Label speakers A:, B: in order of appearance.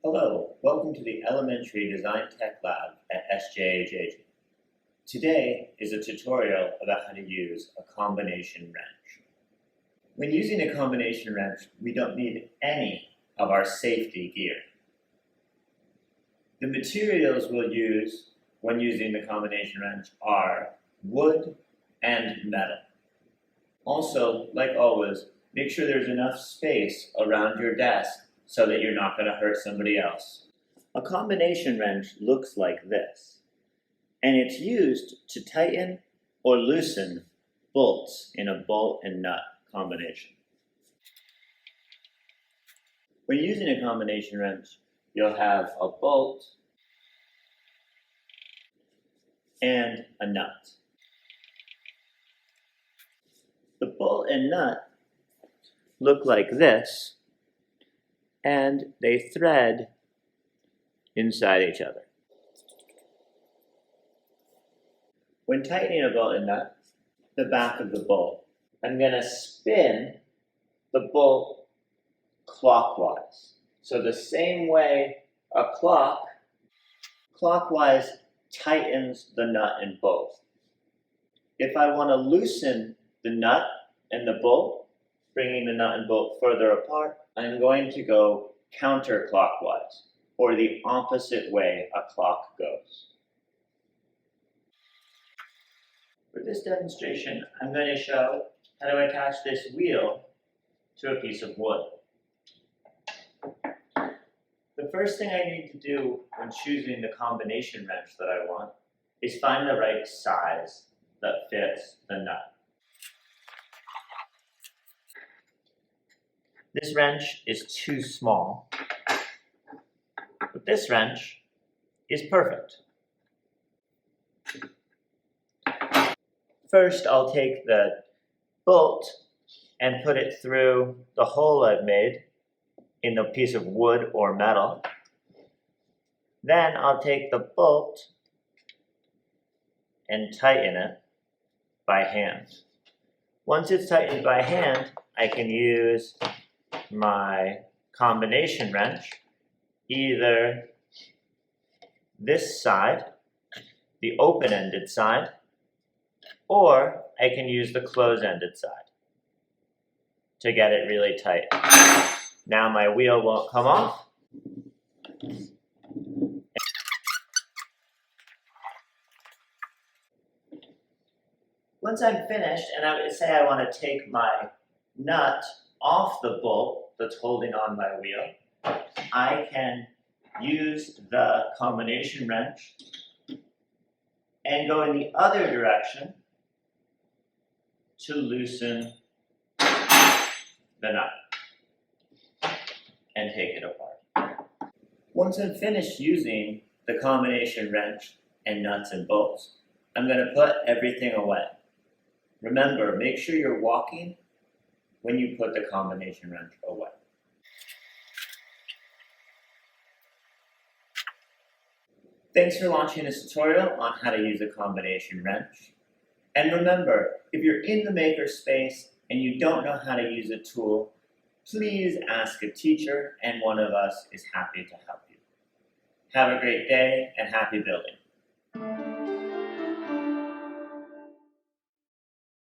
A: Hello, welcome to the Elementary Design Tech Lab at SJHH. Today is a tutorial about how to use a combination wrench. When using a combination wrench, we don't need any of our safety gear. The materials we'll use when using the combination wrench are wood and metal. Also, like always, make sure there's enough space around your desk so that you're not going to hurt somebody else. A combination wrench looks like this, and it's used to tighten or loosen bolts in a bolt and nut combination. When using a combination wrench, you'll have a bolt and a nut. The bolt and nut look like this, and they thread inside each other. When tightening a bolt and nut, the back of the bolt, I'm going to spin the bolt clockwise. So the same way a clock, clockwise tightens the nut and bolt. If I want to loosen the nut and the bolt, bringing the nut and bolt further apart, I'm going to go counterclockwise, or the opposite way a clock goes. For this demonstration, I'm going to show how to attach this wheel to a piece of wood. The first thing I need to do when choosing the combination wrench that I want is find the right size that fits the nut. This wrench is too small, but this wrench is perfect. First, I'll take the bolt and put it through the hole I've made in the piece of wood or metal. Then I'll take the bolt and tighten it by hand. Once it's tightened by hand, I can use my combination wrench, either this side, the open-ended side, or I can use the close-ended side to get it really tight. Now my wheel won't come off. Once I'm finished, and I would say I want to take my nut off the bolt that's holding on my wheel, I can use the combination wrench and go in the other direction to loosen the nut and take it apart. Once I'm finished using the combination wrench and nuts and bolts, I'm going to put everything away. Remember, make sure you're walking when you put the combination wrench away. Thanks for watching this tutorial on how to use a combination wrench. And remember, if you're in the makerspace and you don't know how to use a tool, please ask a teacher and one of us is happy to help you. Have a great day and happy building.